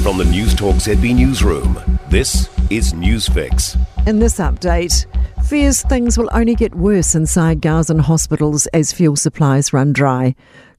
From the Newstalk ZB newsroom, this is Newsfix. In this update, fears things will only get worse inside Gazan hospitals as fuel supplies run dry.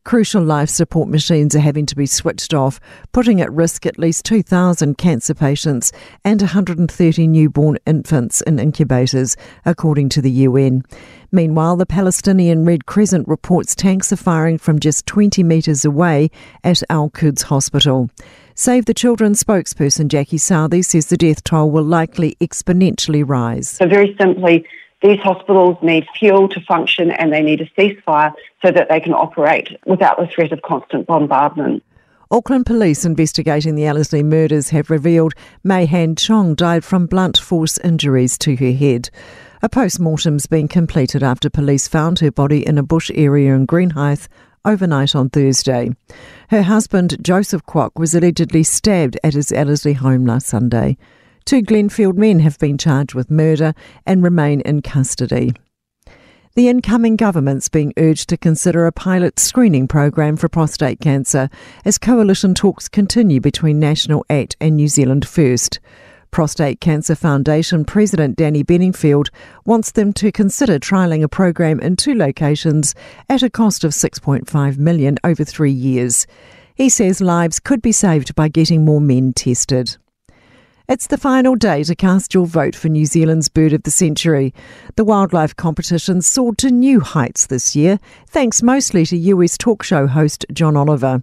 Crucial life support machines are having to be switched off, putting at risk at least 2,000 cancer patients and 130 newborn infants in incubators, according to the UN. Meanwhile, the Palestinian Red Crescent reports tanks are firing from just 20 metres away at Al-Quds Hospital. Save the Children spokesperson Jackie Southey says the death toll will likely exponentially rise. So very simply, these hospitals need fuel to function and they need a ceasefire so that they can operate without the threat of constant bombardment. Auckland police investigating the Ellerslie murders have revealed Mei Han Chong died from blunt force injuries to her head. A post-mortem's been completed after police found her body in a bush area in Greenhithe overnight on Thursday. Her husband, Joseph Kwok, was allegedly stabbed at his Ellerslie home last Sunday. 2 Glenfield men have been charged with murder and remain in custody. The incoming government's being urged to consider a pilot screening program for prostate cancer as coalition talks continue between National ACT and New Zealand First. Prostate Cancer Foundation President Danny Benningfield wants them to consider trialling a program in 2 locations at a cost of $6.5 million over 3 years. He says lives could be saved by getting more men tested. It's the final day to cast your vote for New Zealand's Bird of the Century. The wildlife competition soared to new heights this year, thanks mostly to US talk show host John Oliver.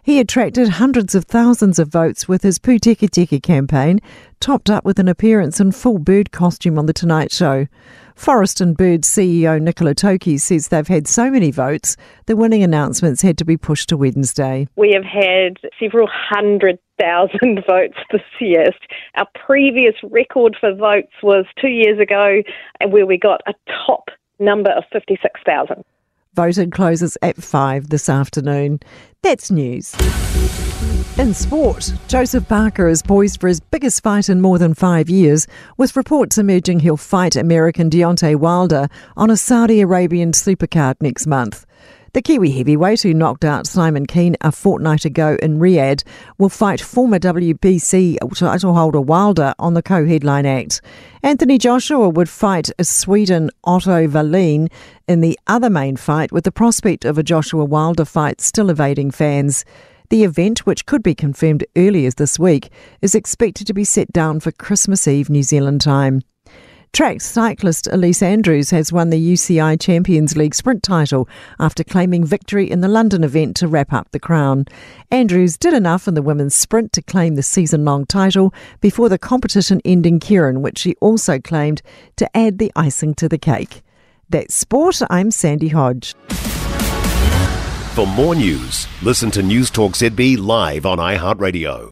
He attracted hundreds of thousands of votes with his Pūteke Teke campaign, topped up with an appearance in full bird costume on The Tonight Show. Forest and Birds CEO Nicola Toki says they've had so many votes, the winning announcements had to be pushed to Wednesday. We have had several 100,000 votes this year. Our previous record for votes was 2 years ago, where we got a top number of 56,000. Voting closes at 5 this afternoon. That's news. In sport, Joseph Parker is poised for his biggest fight in more than 5 years, with reports emerging he'll fight American Deontay Wilder on a Saudi Arabian supercard next month. The Kiwi heavyweight who knocked out Simon Keane a fortnight ago in Riyadh will fight former WBC title holder Wilder on the co-headline act. Anthony Joshua would fight Sweden Otto Wallin in the other main fight, with the prospect of a Joshua Wilder fight still evading fans. The event, which could be confirmed earlier this week, is expected to be set down for Christmas Eve New Zealand time. Track cyclist Elise Andrews has won the UCI Champions League sprint title after claiming victory in the London event to wrap up the crown. Andrews did enough in the women's sprint to claim the season-long title before the competition-ending Kieran, which she also claimed to add the icing to the cake. That's sport. I'm Sandy Hodge. For more news, listen to Newstalk ZB live on iHeartRadio.